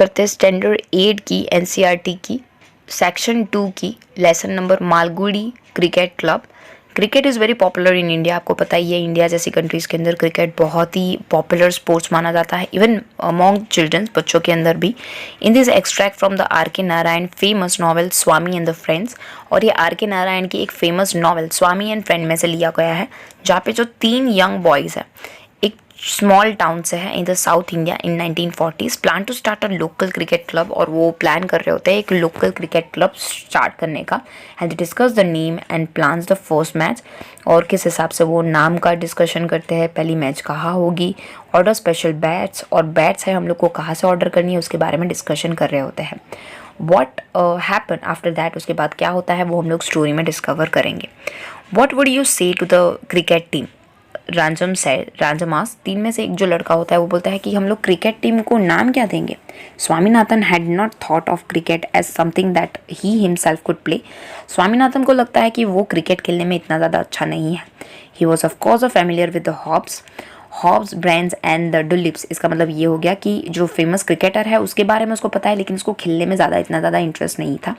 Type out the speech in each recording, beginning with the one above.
करते हैं स्टैंडर्ड 8 की एनसीईआरटी की सेक्शन 2 की lesson number Malgudi cricket club. Cricket is very popular in India. आपको पता ही है, इंडिया जैसी कंट्रीज़ के अंदर क्रिकेट बहुत ही पॉपुलर स्पोर्ट्स माना जाता है, इवन अमॉन्ग चिल्ड्रंस, बच्चों के अंदर भी। In this extract from the R K Narayan famous novel Swami and the friends. और ये आर के नारायण की एक famous novel Swami and friend में से लिया गया है, जहाँ पे जो 3 यंग बॉयज़ है, एक स्मॉल टाउन से है in the south India in 1940s, plan to start a local cricket club. और वो प्लान कर रहे होते हैं एक लोकल क्रिकेट क्लब स्टार्ट करने का। And discuss the name and plans the first match. और किस हिसाब से वो नाम का डिस्कशन करते हैं, पहली मैच कहाँ होगी, ऑर्डर स्पेशल बैट्स, और बैट्स है हम लोग को कहाँ से ऑर्डर करनी है उसके बारे में डिस्कशन कर रहे होते हैं। वॉट हैपन आफ्टर दैट, उसके बाद क्या होता है वो हम लोग स्टोरी में डिस्कवर करेंगे। What would you say to the cricket team, Rajam asked. 3 में से एक जो लड़का होता है वो बोलता है कि हम लोग क्रिकेट टीम को नाम क्या देंगे। Swaminathan had not thought of cricket as something that he himself could play. Swaminathan को लगता है कि वो क्रिकेट खेलने में इतना ज़्यादा अच्छा नहीं है। He was of course familiar with the Hobbs Bradmans and the Duleeps. इसका मतलब ये हो गया कि जो फेमस क्रिकेटर है उसके बारे में उसको पता है, लेकिन उसको खेलने में इतना ज़्यादा इंटरेस्ट नहीं था।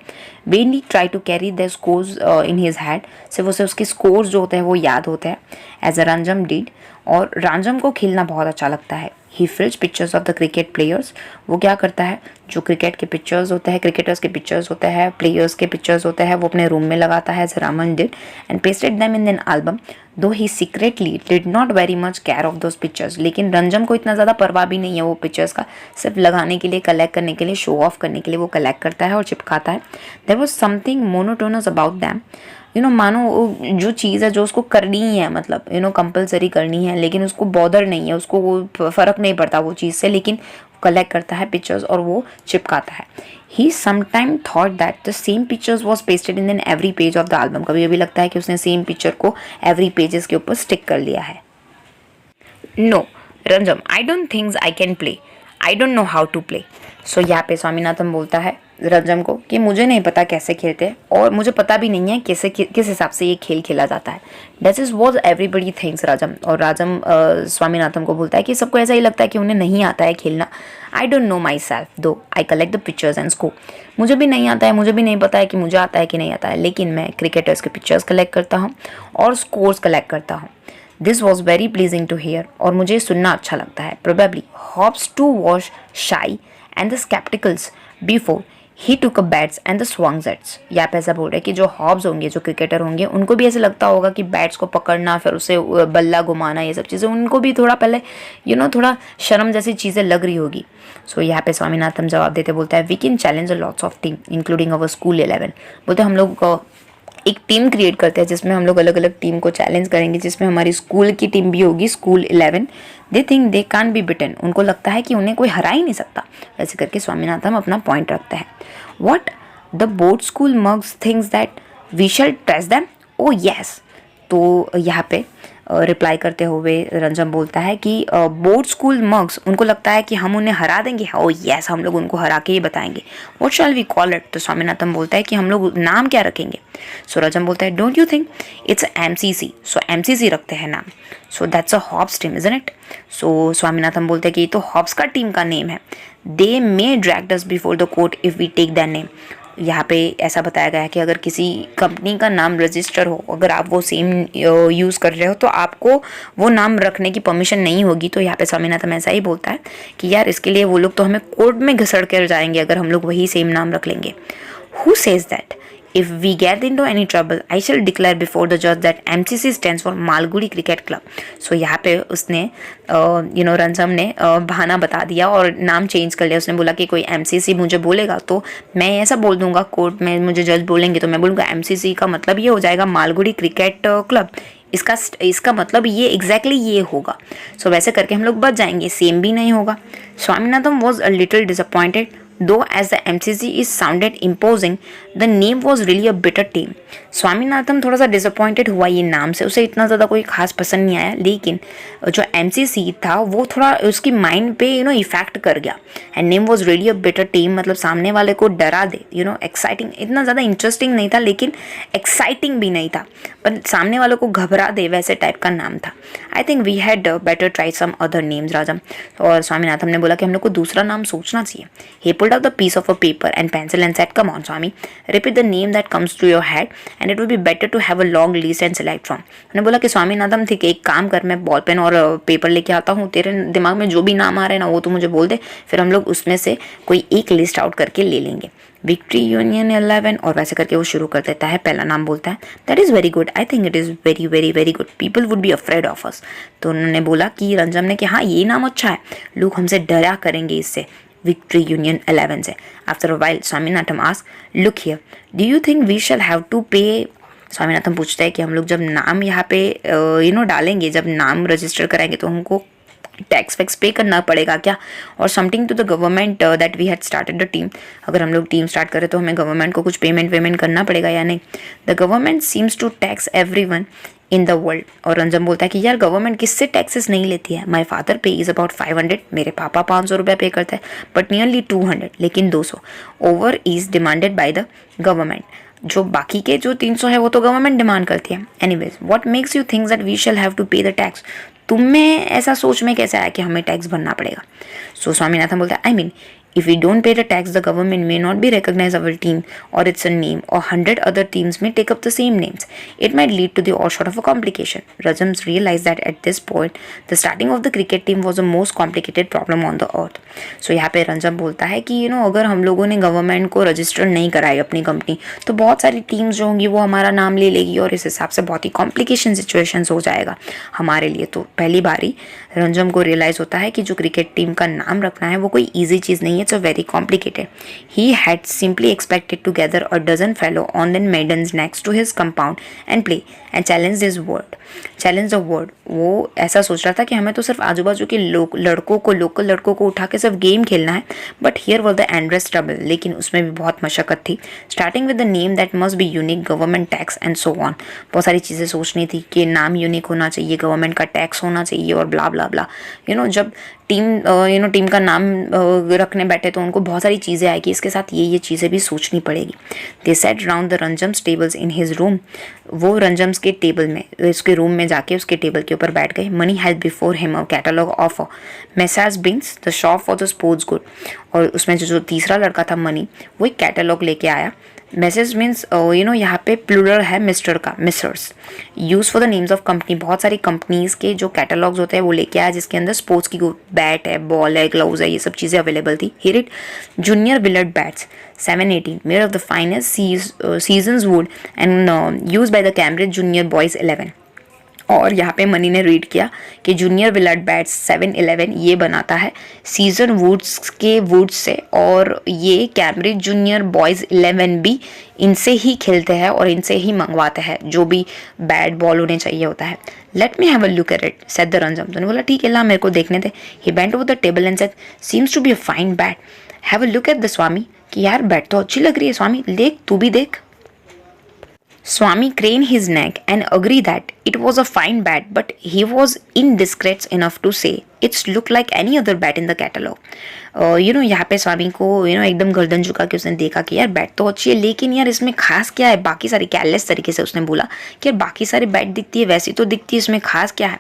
Vainly try to carry the scores in his head, सिर्फ उसे उसके स्कोर्स जो होते हैं वो याद होते हैं, एज अ रंजम डिड। और रांझम को खेलना बहुत अच्छा लगता है। He fills pictures of the cricket players. वो क्या करता है, जो क्रिकेट के पिक्चर्स होते हैं, क्रिकेटर्स के पिक्चर्स होते हैं, प्लेयर्स के पिक्चर्स होते हैं, वो अपने रूम में लगाता है, as Rajam did, and pasted them in an album. Though he secretly did not very much care of those pictures. लेकिन रंजम को इतना ज़्यादा परवाह भी नहीं है वो पिक्चर्स का, सिर्फ लगाने के लिए, कलेक्ट करने के लिए, शो ऑफ करने के लिए वो कलेक्ट करता है और चिपकाता है। There was something monotonous about them. मानो जो चीज़ है जो उसको करनी ही है, मतलब कंपलसरी करनी है, लेकिन उसको बॉदर नहीं है, उसको वो फ़र्क नहीं पड़ता वो चीज़ से, लेकिन कलेक्ट करता है पिक्चर्स और वो चिपकाता है। He sometime thought that the same pictures was pasted in every page of the album. कभी कभी लगता है कि उसने सेम पिक्चर को एवरी पेजेस के ऊपर स्टिक कर लिया है। No Rajam, I don't think I can play, I don't know how to play. So यहाँ पे स्वामीनाथन बोलता है रंजम को कि मुझे नहीं पता कैसे खेलते हैं और मुझे पता भी नहीं है किस हिसाब से ये खेल खेला जाता है। That is was everybody things राजम। और राजम स्वामीनाथन को बोलता है कि सबको ऐसा ही लगता है कि उन्हें नहीं आता है खेलना। I don't know myself though I collect the pictures and score. मुझे भी नहीं आता है, मुझे भी नहीं पता है कि मुझे आता है कि नहीं आता है, लेकिन मैं क्रिकेटर्स के पिक्चर्स कलेक्ट करता हूँ और स्कोर्स कलेक्ट करता हूँ। This was very pleasing to hear, और मुझे सुनना अच्छा लगता है। Probably Hobbs too was shy and the scepticals before he took a bats and the swung sets. यहाँ पे ऐसा बोल रहे हैं कि जो हॉब्स होंगे, जो क्रिकेटर होंगे, उनको भी ऐसे लगता होगा कि बैट्स को पकड़ना, फिर उसे बल्ला घुमाना, ये सब चीज़ें उनको भी थोड़ा पहले थोड़ा शर्म जैसी चीज़ें लग रही होगी। सो यहाँ पे स्वामीनाथन जवाब देते बोलता है we can challenge a lots of team including our school 11। बोलते हम लोग एक टीम क्रिएट करते हैं जिसमें हम लोग अलग अलग टीम को चैलेंज करेंगे, जिसमें हमारी स्कूल की टीम भी होगी, school 11। They think they can be beaten. उनको लगता है कि उन्हें कोई हरा ही नहीं सकता। ऐसे करके स्वामीनाथन अपना पॉइंट रखते हैं। What the board school mugs thinks that we shall test them, oh yes. तो यहाँ पे रिप्लाई करते हुए रंजन बोलता है कि बोर्ड स्कूल मग्स, उनको लगता है कि हम उन्हें हरा देंगे। ओ यस, हम लोग उनको हरा के ही बताएंगे। What shall we call it. तो स्वामीनाथन बोलता है कि हम लोग नाम क्या रखेंगे। सो रंजन बोलता है don't you think it's MCC. So MCC रखते हैं नाम। So that's a Hobbs team isn't it. So Swaminathan बोलते हैं कि ये तो हॉब्स का टीम का नेम है। They may drag us before the court if we take that name. यहाँ पे ऐसा बताया गया है कि अगर किसी कंपनी का नाम रजिस्टर हो, अगर आप वो सेम यूज़ कर रहे हो तो आपको वो नाम रखने की परमिशन नहीं होगी। तो यहाँ पे स्वामीनाथन ऐसा ही बोलता है कि यार इसके लिए वो लोग तो हमें कोर्ट में घसड़ कर जाएंगे अगर हम लोग वही सेम नाम रख लेंगे। Who says that if we get into any trouble I shall declare before the जज that MCC stands for Malgudi cricket club. So यहाँ पे उसने रंजम ने बहाना बता दिया और नाम चेंज कर लिया। उसने बोला कि कोई एमसीसी मुझे बोलेगा तो मैं ऐसा बोल दूंगा, कोर्ट में मुझे जज बोलेंगे तो मैं बोलूँगा एमसीसी का मतलब ये हो जाएगा मालगुडी क्रिकेट क्लब। इसका मतलब ये एग्जैक्टली ये होगा। सो वैसे करके हम लोग बच जाएंगे, सेम भी नहीं होगा। Swaminathan was a little disappointed Though as the MCC is sounded imposing, the name was really a bitter tame. Swaminathan थोड़ा सा डिसअपॉइंटेड हुआ ये नाम से, उसे इतना ज़्यादा कोई खास पसंद नहीं आया, लेकिन जो MCC था वो थोड़ा उसकी माइंड पे इफेक्ट कर गया. And name was really a bitter team, मतलब सामने वाले को डरा दे, एक्साइटिंग, इतना ज़्यादा इंटरेस्टिंग नहीं था लेकिन एक्साइटिंग भी नहीं था, पर सामने वालों को घबरा दे वैसे टाइप का नाम था. I think we had better try some other names Rajam. और स्वामीनाथन ने बोला कि हम लोग को दूसरा नाम सोचना चाहिए. He pulled out the piece of a paper and pencil and said, come on Swami, repeat the name that comes to your head and it will be better to have a long list and select from. उन्होंने बोला कि स्वामीनाथन ठीक है, एक काम कर, मैं ball pen और पेपर लेके आता हूँ, तेरे दिमाग में जो भी नाम आ रहे हैं ना वो तो मुझे बोल दे, फिर हम लोग उसमें से कोई एक लिस्ट आउट करके ले लेंगे. विक्ट्री यूनियन 11 और वैसे करके वो शुरू कर देता है. पहला नाम बोलता है, that is very good, I think it is very very very good, people would be afraid of us. तो उन्होंने बोला कि रंजम ने कि हाँ ये नाम अच्छा है, लोग हमसे डरा करेंगे इससे, विक्ट्री यूनियन 11 से. After a while Swaminathan ask, look here, do you think we shall have to pay. Swaminathan पूछता है कि हम लोग जब नाम यहाँ पे डालेंगे, जब नाम रजिस्टर कराएंगे तो हमको टैक्स वैक्स पे करना पड़ेगा क्या, और something to the government that we had started the team. अगर हम लोग टीम स्टार्ट करें तो हमें गवर्नमेंट को कुछ पेमेंट करना पड़ेगा या नहीं. The government seems to tax everyone in the world. और रंजन बोलता है कि यार गवर्नमेंट किससे टैक्सेस नहीं लेती है. माई फादर पे इज़ अबाउट 500, मेरे पापा 500 रुपया पे करते हैं, बट नियरली 200, लेकिन 200 over is demanded by the government. जो बाकी के जो 300 है वो तो गवर्नमेंट डिमांड करती है. Anyways, what makes you think that we shall have to pay the tax. तुम में ऐसा सोच में कैसे आया कि हमें टैक्स भरना पड़ेगा. सो स्वामीनाथन बोलता है, I mean if we don't pay the tax, the government may not be recognize our team or its a name, or 100 other teams may take up the same names. It might lead to the all sort of a complication. Rajams realized that at this point, the starting of the cricket team was the most complicated problem on the earth. So यहाँ पे रंजम बोलता है कि अगर हम लोगों ने government को रजिस्टर नहीं कराई अपनी कंपनी, तो बहुत सारी टीम्स जो होंगी वो हमारा नाम ले लेगी और इस हिसाब से बहुत ही कॉम्प्लिकेशन सिचुएशंस हो जाएगा हमारे लिए. तो पहली बारी रंजम को रियलाइज होता है कि जो क्रिकेट टीम का नाम रखना है वो कोई ईजी चीज़ नहीं है. It's very complicated. He had simply expected to gather a dozen fellow on the maidens next to his compound and play and challenge his word. Challenge the word. वो ऐसा सोच रहा था कि हमें तो सिर्फ आजू बाजू के लड़कों को, लोकल लड़कों को उठा के सिर्फ गेम खेलना है. But here was the address trouble, लेकिन उसमें भी बहुत मशक्कत थी. Starting with the name that must be unique, government tax and so on. बहुत सारी चीज़ें सोचनी थी कि नाम यूनिक होना चाहिए, गवर्नमेंट का टैक्स होना चाहिए और ब्ला ब्ला ब्ला. जब टीम का नाम रखने बैठे तो उनको बहुत सारी चीज़ें आएगी, इसके साथ ये चीज़ें भी सोचनी पड़ेगी. They set round the Rajam's tables in his room. वो रंजम्स के टेबल में, उसके रूम में जाके उसके टेबल के ऊपर बैठ गए. Money had before him a catalogue of massage beans, the shop for the sports good. और उसमें जो तीसरा लड़का था मनी, वो एक कैटलॉग लेके आया. मैसेज मीन्स यहाँ पे प्लूरल है मिस्टर का, misters. Use for the names of company, बहुत सारी कंपनीज के जो कैटलॉग्स होते हैं वो लेके आया, जिसके अंदर स्पोर्ट्स की बैट है, बॉल है, ग्लव्स है, ये सब चीज़ें अवेलेबल थी. Here it junior billiard bats 718 made of the finest seasons would and use by the Cambridge junior boys 11. और यहाँ पे मनी ने रीड किया कि जूनियर बिलियर्ड बैट्स 711 ये बनाता है सीजन वुड्स के वुड्स से, और ये कैम्ब्रिज जूनियर बॉयज़ 11 भी इनसे ही खेलते हैं और इनसे ही मंगवाते हैं जो भी बैट बॉल उन्हें चाहिए होता है. Let me have a look at it said the Rajam. तो उन्होंने बोला ठीक है ला मेरे को देखने दे. He bent over the table and said, seems to be a fine bat, have a look at the Swami. कि यार बैट तो अच्छी लग रही है स्वामी, देख तू भी देख. Swami craned his neck and agreed that it was a fine bat, but he was indiscreet enough to say it's looked like any other bat in the catalog. यहाँ पे स्वामी को एकदम गर्दन झुका के उसने देखा कि यार बैट तो अच्छी है, लेकिन यार इसमें खास क्या है. बाकी सारी कैरलेस तरीके से उसने बोला कि यार बाकी सारी बैट दिखती है वैसी तो दिखती है, इसमें खास क्या है.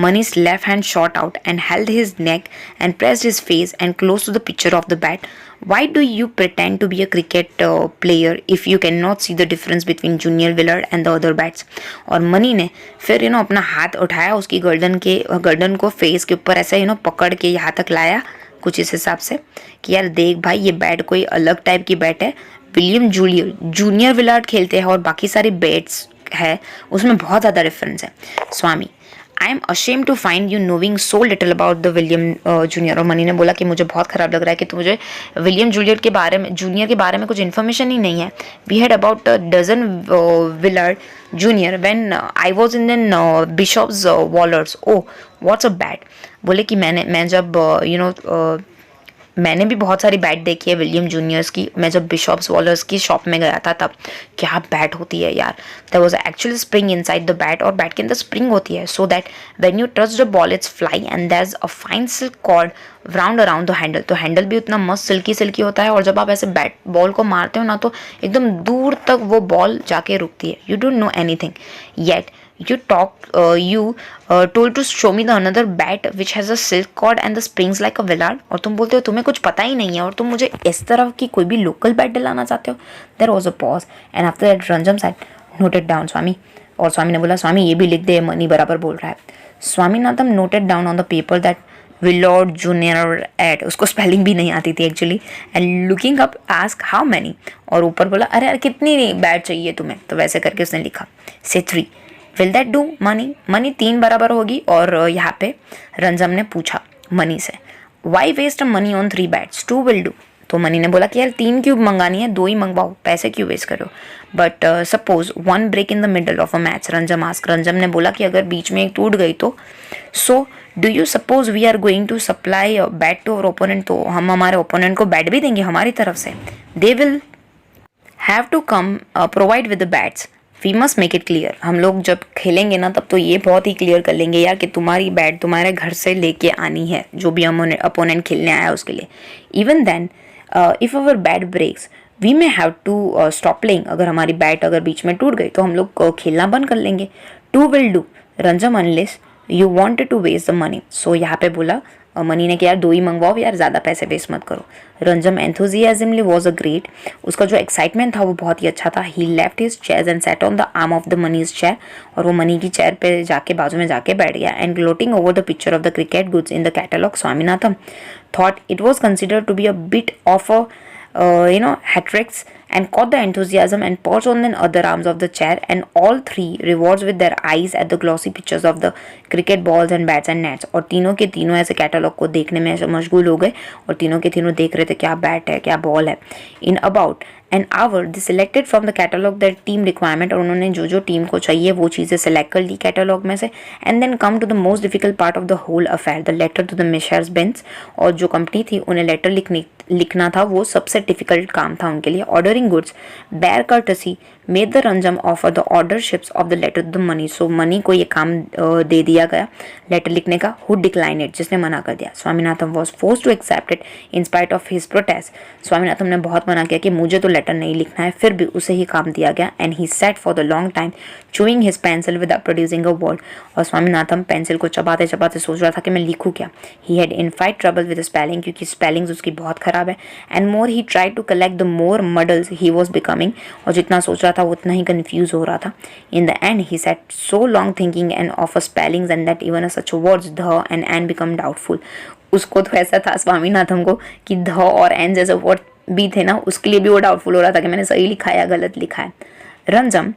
Mani's left hand shot out and held his neck and pressed his face and close to the picture of the bat. Why do you pretend to be a cricket player if you cannot see the difference between junior Willard and the other bats? और मनी ने फिर अपना हाथ उठाया, उसकी गर्दन को face के ऊपर ऐसे पकड़ के यहाँ तक लाया कुछ इस हिसाब से कि यार देख भाई ये बैट कोई अलग टाइप की बैट है. विलियम जूनियर विलार्ड खेलते हैं और बाकी सारे बैट्स है उसमें बहुत ज़्यादा डिफरेंस है. Swami, I am ashamed to find you knowing so little about the William junior. और मनी ने बोला कि मुझे बहुत ख़राब लग रहा है कि मुझे विलियम जूनियर के बारे में कुछ इन्फॉर्मेशन ही नहीं है. We had about a dozen Willard junior when I was in then Bishop's Wallers. Oh what's a bat. बोले कि मैं जब मैंने भी बहुत सारी बैट देखी है विलियम जूनियर्स की। मैं जब बिशॉप्स वॉलर्स की शॉप में गया था तब, क्या बैट होती है यार। There was actually spring inside the bat, और बैट के अंदर स्प्रिंग होती है so that when you touch the ball it's fly and there is a fine silk cord round around the handle. तो हैंडल भी उतना मस्त सिल्की सिल्की होता है, और जब आप ऐसे बैट बॉल को मारते हो ना तो एकदम दूर तक वो बॉल जाके रुकती है। You don't know anything yet you told to show me the another bat which has a silk cord and the springs like a willard, और तुम बोलते हो तुम्हें कुछ पता ही नहीं है और तुम मुझे इस तरह की कोई भी लोकल बैट दिलाना चाहते हो। There was a pause and after that Ranjam said, noted down स्वामी। और स्वामी ने बोला स्वामी ये भी लिख दे, मनी बराबर बोल रहा है। Swaminathan noted down on the paper that Willard junior at, उसको स्पेलिंग भी नहीं आती थी actually, and looking up ask how many, और ऊपर बोला अरे यार कितनी बैट चाहिए तुम्हें, तो वैसे करके उसने लिखा से 3। Will that do money, money 3 बराबर होगी। और यहाँ पे रंजम ने पूछा मनी से why waste money on 3 bats, 2 will do. तो मनी ने बोला कि यार 3 क्यों मंगानी है, 2 ही मंगवाओ, पैसे क्यों वेस्ट करो। But suppose 1 break in the middle of a match, Rajam ask, Rajam ने बोला कि अगर बीच में एक टूट गई तो, so do you suppose we are going to supply bat to our opponent, तो हम हमारे ओपोनेंट को बैट भी देंगे हमारी तरफ से। They will have to come provide with the bats, we must make it clear. हम लोग जब खेलेंगे ना तब तो ये बहुत ही क्लियर कर लेंगे यार कि तुम्हारी बैट तुम्हारे घर से लेके आनी है, जो भी अपोनेंट खेलने आया उसके लिए। Even then if our bat breaks we may have to stop playing, अगर हमारी बैट अगर बीच में टूट गई तो हम लोग खेलना बंद कर लेंगे। 2 will do Rajam unless you wanted to waste the money, so यहाँ पे बोला मनी ने कि यार 2 ही मंगवाओ यार, ज़्यादा पैसे वेस्ट मत करो। रंजम एंथुजियाजमली वॉज अ ग्रेट, उसका जो एक्साइटमेंट था वो बहुत ही अच्छा था। He left his chair and sat on the arm of the Mani's chair, और वो मनी की चेयर पे जाके बाजू में जाके बैठ गया। And gloating over the picture of the cricket goods in the catalogue, Swaminathan thought it was considered to be a bit of a hat-tricks, and caught the enthusiasm and perched on the other arms of the chair, and all 3 rewards with their eyes at the glossy pictures of the cricket balls and bats and nets। और तीनों के तीनों ऐसे catalogue को देखने में मशगूल हो गए, और तीनों के तीनों देख रहे थे क्या बैट है क्या बॉल है। In about an hour they selected from the catalogue that team requirement, और उन्होंने जो जो टीम को चाहिए वो चीज़ें सेलेक्ट कर ली कैटलॉग में से। And then come to the most difficult part of the whole affair, the letter to the Messrs Binns, और जो कंपनी थी उन्हें लेटर लिखना था, वो सबसे डिफिकल्ट काम था उनके लिए। Ordering goods bare courtesy made the Rajam offer the orderships of the letter to the money, so Mani को ये काम दे दिया गया लेटर लिखने का। हु डिक्लाइन इट, जिसने मना कर दिया। Swaminathan was force to accept it in spite of his protest, Swaminathan ने बहुत मना किया कि मुझे तो लेटर नहीं लिखना है, फिर भी उसे ही काम दिया गया। And he set for the long time chewing his pencil without producing a word, और स्वामीनाथन पेंसिल को चबाते चबाते सोच रहा था कि मैं लिखूँ क्या। He had infinite trouble with spelling, क्योंकि स्पेलिंग्स उसकी बहुत खराब है। And more he try to collect the more muddles he was becoming, और जितना सोच रहा था वो उतना ही कन्फ्यूज हो रहा था। इन the and he set so long thinking end of a spellings and that even such words ध एंड एन बिकम डाउटफुल। उसको तो ऐसा था स्वामीनाथन को कि ध और एन जैसे वर्ड भी थे ना, उसके लिए भी वो डाउटफुल हो रहा था कि मैंने सही लिखा या गलत लिखा है। Rajam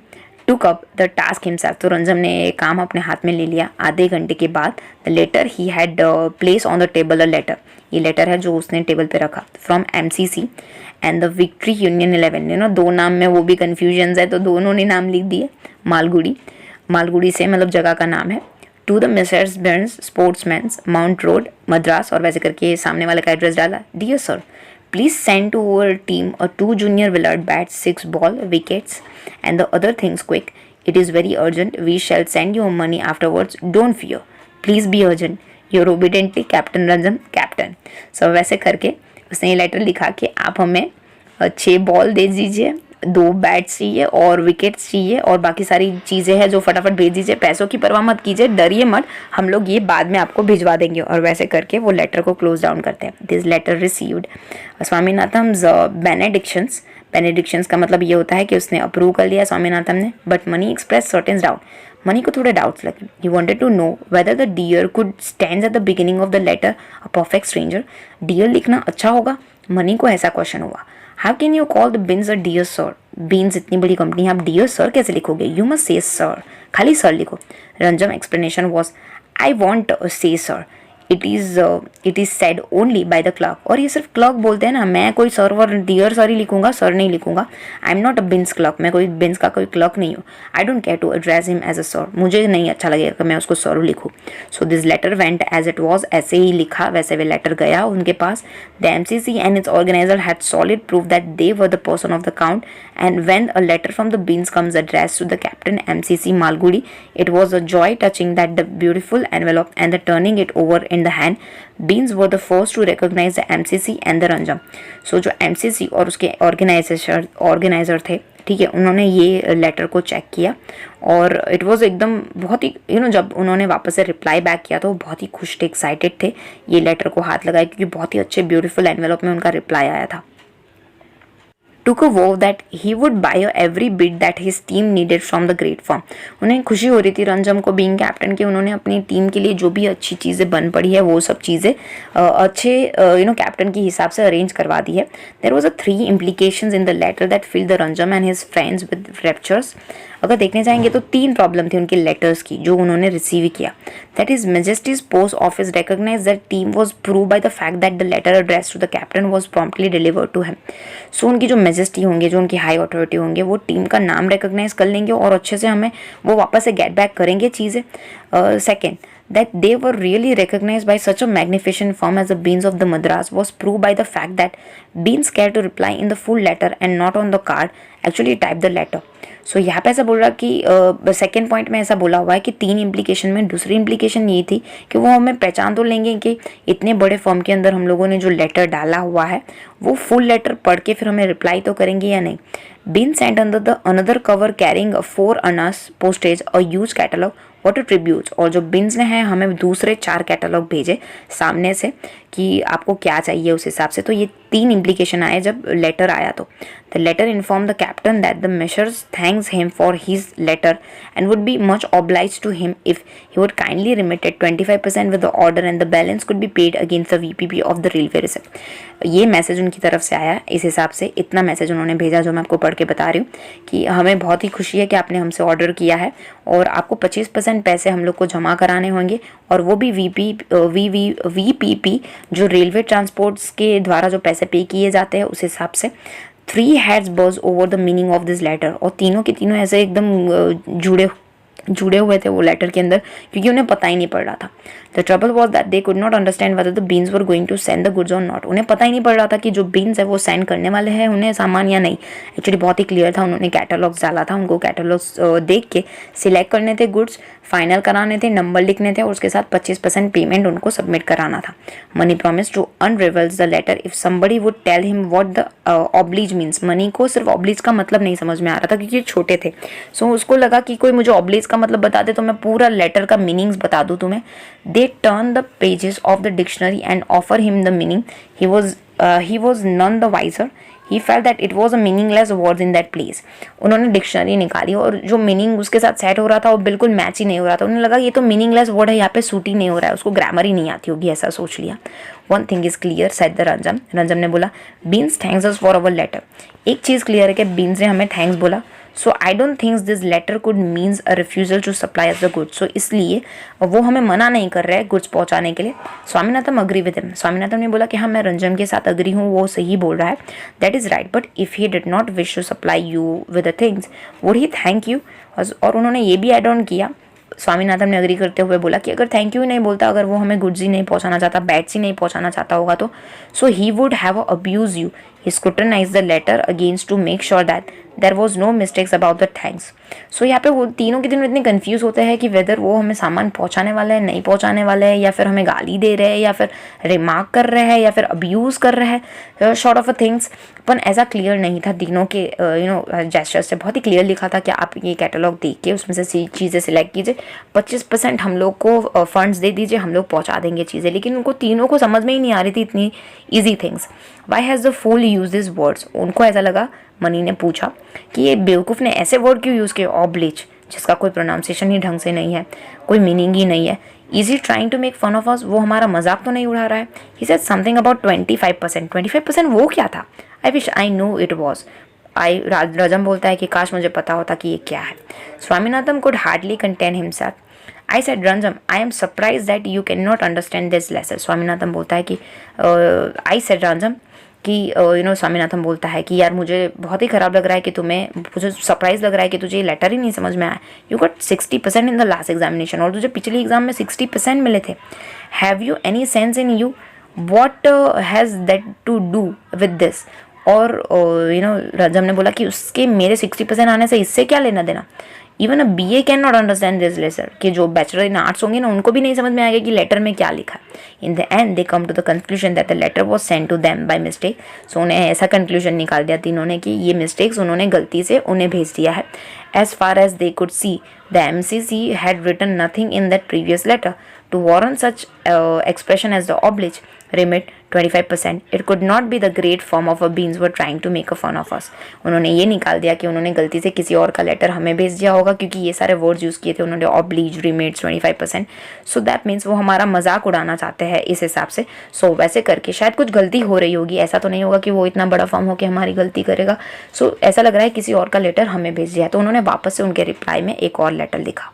took up the task himself, तो रंजम ने काम अपने हाथ में ले लिया। आधे घंटे के बाद the letter he had place on the table a letter, ये लेटर है जो उसने टेबल पे रखा, from MCC and the victory union 11। 2 नाम में वो भी कन्फ्यूजन है, तो दोनों ने नाम लिख दिए। मालगुड़ी, मालगुड़ी से मतलब जगह का नाम है। To the Messrs Binns sportsman's Mount Road Madras, और वैसे करके सामने वाले का एड्रेस डाला। Dear sir, please send to our team a 2 junior willard bats, 6 ball wickets and the other things quick. It is very urgent. We shall send you money afterwards. Don't fear. Please be urgent. Your obediently Captain Ranjam, Captain. So वैसे करके उसने ये letter लिखा कि आप हमें 6 ball दे दीजिए, 2 bats चाहिए और विकेट्स चाहिए, और बाकी सारी चीज़ें हैं जो फटाफट भेज दीजिए। पैसों की परवाह मत कीजिए, डरिए मत, हम लोग ये बाद में आपको भिजवा देंगे। और वैसे करके वो लेटर को क्लोज डाउन करते हैं। दिस लेटर रिसीव्ड स्वामीनाथन्स बेनेडिक्शंस, बेनेडिक्शंस का मतलब ये होता है कि उसने अप्रूव कर लिया स्वामीनाथन ने। But Mani express certain doubt, Mani को थोड़े डाउट्स लगे। He wanted to know whether the dear could stand at the beginning of the letter a perfect stranger, dear लिखना अच्छा होगा, मनी को ऐसा क्वेश्चन हुआ। How can you call the Binns a dear sir, Binns इतनी बड़ी company है, आप डियर सर कैसे लिखोगे, यू मस्ट से सर, खाली सर लिखो। Rajam explanation was I want से sir, it is said only by the clerk. और ये सिर्फ क्लर्क बोलते हैं ना, मैं कोई सर और डियर सर ही लिखूंगा, सर नहीं लिखूंगा। I am not a Binns clerk, मैं कोई बिन्स का कोई क्लर्क नहीं हूँ। I don't care to address him as a sir, मुझे नहीं अच्छा लगेगा कि मैं उसको सर लिखूँ। So this letter went as it was, ऐसे ही लिखा वैसे वे लेटर गया उनके पास। The MCC and its organiser had solid proof that they were the person of the count, and when a letter from the Binns comes addressed to the captain MCC Malgudi, it was a joy touching that the beautiful envelope and the turning it over in the hand. Beans were the first to recognize the MCC and the Ranjam. So जो MCC और उसके organiser थे, ठीक है, उन्होंने ये letter को check किया और इट वाज एकदम बहुत ही जब उन्होंने वापस से रिप्लाई बैक किया तो वो बहुत ही खुश थे, एक्साइटेड थे ये लेटर को हाथ लगाए, क्योंकि बहुत ही अच्छे ब्यूटीफुल एनवेलप में उनका रिप्लाई आया था। took a vow that he would buy every bit that his team needed from the great firm. उन्हें खुशी हो रही थी रंजम को बीइंग कैप्टन कि उन्होंने अपनी टीम के लिए जो भी अच्छी चीज़ें बन पड़ी है वो सब चीज़ें अच्छे कैप्टन के हिसाब से अरेंज करवा दी है। There was a 3 implications in the letter that filled the Rajam and his friends with raptures. अगर देखने जाएंगे तो 3 प्रॉब्लम थी उनके लेटर्स की जो उन्होंने रिसीव किया। That is Majesty's post office recognise that team was prove by the fact that the letter address to the captain was promptly delivered to him. So उनकी जो मेजेस्टी होंगे, जो उनकी हाई अथॉरिटी होंगे, वो टीम का नाम रिकॉग्नाइज कर लेंगे और अच्छे से हमें वो वापस से गेट बैक करेंगे चीज़ें। Second, that they were really recognized by such a magnificent firm as the Beans of the Madras was proved by the fact that Beans cared to reply in the full letter and not on the card, actually type the letter. सो यहाँ पे ऐसा बोल रहा कि second point में ऐसा बोला हुआ है कि 3 इम्प्लीकेशन में दूसरी इम्प्लीकेशन ये थी कि वो हमें पहचान तो लेंगे कि इतने बड़े फॉर्म के अंदर हम लोगों ने जो लेटर डाला हुआ है वो फुल लेटर पढ़ के फिर हमें रिप्लाई तो करेंगे या नहीं। Been sent under the another cover carrying 4 annas postage a huge catalogue what a tributes. और जो बिन्स ने हैं हमें दूसरे 4 कैटलॉग भेजे सामने से कि आपको क्या चाहिए उस हिसाब से। तो ये 3 इम्प्लीकेशन आए जब लेटर आया। तो the letter inform the captain that the majors thanks him for his letter and would be much oblige to him if he would kindly remitted 25% with the order and the balance could be paid against the VPP of the railway reserve. ये message उनकी तरफ से आया। इस हिसाब से इतना message उन्होंने भेजा जो मैं आपको पढ़ के बता रही हूँ कि हमें बहुत ही खुशी है कि आपने हमसे ऑर्डर किया है और आपको 25% पैसे हम लोग को जमा कराने होंगे और वो भी वीपीपी जो रेलवे ट्रांसपोर्ट्स के द्वारा जो पैसे पे किए जाते हैं उस हिसाब से। 3 heads buzzed over the meaning of this letter और तीनों के तीनों ऐसे एकदम जुड़े हुए थे वो लेटर के अंदर क्योंकि उन्हें पता ही नहीं पड़ रहा था। The trouble was that they could not understand whether the Binns were going to send the goods or not. उन्हें पता ही नहीं पड़ रहा था कि जो बीन्स है वो सेंड करने वाले हैं उन्हें सामान या नहीं। एक्चुअली बहुत ही क्लियर था, उन्होंने कैटलॉग्स डाला था, उनको कैटलॉग्स देख के सिलेक्ट करने थे, गुड्स फाइनल कराने थे, नंबर लिखने थे और उसके साथ 25% पेमेंट उनको सबमिट कराना था। Mani promise to unravels the letter if somebody would tell him what the oblige means. Mani को सिर्फ ऑब्लिज का मतलब नहीं समझ में आ रहा था क्योंकि छोटे थे। सो उसको लगा कि कोई मुझे ऑब्लिज का मतलब बता दे तो मैं पूरा लेटर का मीनिंग्स बता दूं तुम्हें। They turn the pages of the dictionary and offer him the meaning. he was none the wiser. He felt that it was a meaningless words in that place. उन्होंने डिक्शनरी निकाली और जो meaning उसके साथ set हो रहा था वो बिल्कुल मैच ही नहीं हो रहा था। उन्हें लगा ये तो मीनिंगलेस वर्ड है, यहाँ पे सूट ही नहीं हो रहा है, उसको ग्रामर ही नहीं आती होगी, ऐसा सोच लिया। One thing is clear said the Rajam. Rajam ने बोला beans thanks us for our letter. एक चीज़ क्लियर है कि बीन्स ने हमें थैंक्स बोला। So I don't think this letter could means a refusal to supply us the goods. So इसलिए वो हमें मना नहीं कर रहे हैं गुड्स पहुंचाने के लिए। Swaminathan agree with him. Swaminathan ने बोला कि हाँ मैं रंजम के साथ अग्री हूँ, वो सही बोल रहा है, that is right, but if he did not wish to supply you with the things would he thank you. और उन्होंने ये भी एड ऑन किया, स्वामीनाथन ने अग्री करते हुए बोला कि अगर थैंक यू ही नहीं बोलता, अगर वो हमें गुड्स ही नहीं पहुंचाना चाहता, बैट्स ही नहीं पहुंचाना चाहता होगा तो so he would have abuse you. He scrutinize the letter against to make sure that there was no mistakes about the thanks. So यहाँ पे वो तीनों के तीनों इतने कन्फ्यूज होते हैं कि वेदर वो हमें सामान पहुंचाने वाले हैं, नहीं पहुंचाने वाले हैं, या फिर हमें गाली दे रहे हैं, या फिर रिमार्क कर रहे हैं, या फिर अब्यूज़ कर रहे हैं, शॉर्ट ऑफ अ थिंग्स। पर ऐसा क्लियर नहीं था तीनों के जेस्चर से। बहुत ही क्लियर लिखा था कि आप ये कैटलॉग देख के उसमें से चीज़ें सिलेक्ट कीजिए, 25% हम लोग को फंड्स दे दीजिए, हम लोग पहुँचा देंगे चीज़ें। लेकिन उनको तीनों को समझ में ही नहीं आ रही थी इतनी easy things. Why has the fool use this words. उनको ऐसा लगा, मनी ने पूछा कि ये बेवकूफ़ ने ऐसे वर्ड क्यों यूज़ किए, ऑब्लिच, जिसका कोई प्रोनाउंसिएशन ही ढंग से नहीं है, कोई मीनिंग ही नहीं है। Is he trying to make fun of us. वो हमारा मजाक तो नहीं उड़ा रहा है। He said something about 25%। 25% वो क्या था? I wish I know it was. Rajam बोलता है कि काश मुझे पता होता कि ये क्या है। Swaminathan could hardly contain himself. I said Ranjan I am surprise that you can not understand this lesson. Swaminathan बोलता है कि आई सेड रंजन कि स्वामीनाथन बोलता है कि यार मुझे बहुत ही ख़राब लग रहा है कि मुझे सरप्राइज लग रहा है कि तुझे ये लेटर ही नहीं समझ में आया। You got 60% in the last examination और तुझे पिछले एग्जाम में 60% मिले थे। Have you any sense in you what has that to do with this. और रंजन ने बोला कि उसके मेरे 60% आने से इससे क्या लेना देना। Even a BA can not understand this letter, कि जो बैचलर इन आर्ट्स होंगे ना उनको भी नहीं समझ में आएगा कि लेटर में क्या लिखा है। In the end they come to the conclusion that the letter was send to them by mistake. So उन्हें ऐसा कंक्लूजन निकाल दिया तीनों ने कि ये मिस्टेक्स उन्होंने गलती से उन्हें भेज दिया है। As far as they could see the MCC had written nothing in that previous letter to warrant such expression as the oblige remit 25%. It could not be the great form of a beings were trying to make a fun of us. उन्होंने ये निकाल दिया कि उन्होंने गलती से किसी और का लेटर हमें भेज दिया होगा, क्योंकि ये सारे वर्ड्स यूज़ किए थे उन्होंने, oblige, remit, 25%. So that means वो हमारा मजाक उड़ाना चाहते हैं इस हिसाब से। सो वैसे करके शायद कुछ गलती हो रही होगी, ऐसा तो नहीं होगा कि वो इतना बड़ा फॉर्म हो कि हमारी गलती करेगा। सो ऐसा लग रहा है किसी और का लेटर हमें भेज दिया है। तो उन्होंने वापस से उनके रिप्लाई में एक और लेटर लिखा।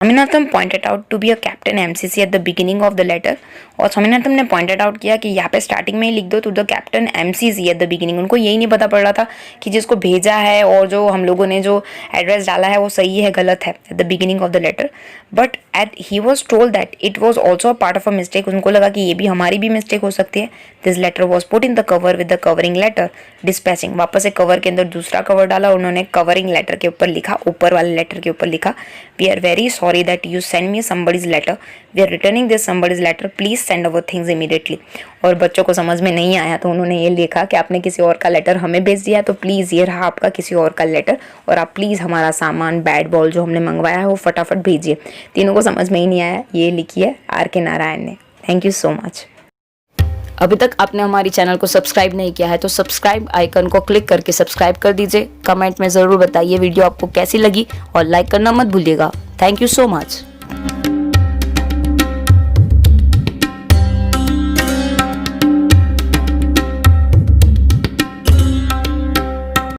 Swaminathan pointed out to be a captain MCC at the beginning of the letter. और स्वामीनाथन ने पॉइंटेड आउट किया कि यहाँ पे स्टार्टिंग में ही लिख दो to the captain MCC at the beginning. उनको यही नहीं पता पड़ रहा था कि जिसको भेजा है और जो हम लोगों ने जो एड्रेस डाला है वो सही है गलत है at the beginning of the letter. But at he was told that it was also a part of a mistake. उनको लगा कि ये भी हमारी भी मिस्टेक हो सकती है। This letter was put in the cover with the covering letter dispatching. वापस से कवर के अंदर दूसरा कवर डाला, उन्होंने कवरिंग लेटर के ऊपर लिखा, ऊपर वाले लेटर के ऊपर लिखा, we are very sorry that you send me somebody's letter, we are returning this somebody's letter, please send our things immediately। और बच्चों को समझ में नहीं आया तो उन्होंने ये लिखा कि आपने किसी और का लेटर हमें भेज दिया, तो प्लीज़ ये रहा आपका किसी और का लेटर और आप प्लीज़ हमारा सामान बैट बॉल जो हमने मंगवाया है वो फटाफट भेजिए। तीनों को समझ में ही नहीं आया, ये लिखी है RK नारायण ने। Thank you so much. अभी तक आपने हमारी चैनल को सब्सक्राइब नहीं किया है तो सब्सक्राइब आइकन को क्लिक करके सब्सक्राइब कर दीजिए। कमेंट में ज़रूर बताइए वीडियो आपको कैसी लगी और लाइक करना मत भूलिएगा। Thank you so much.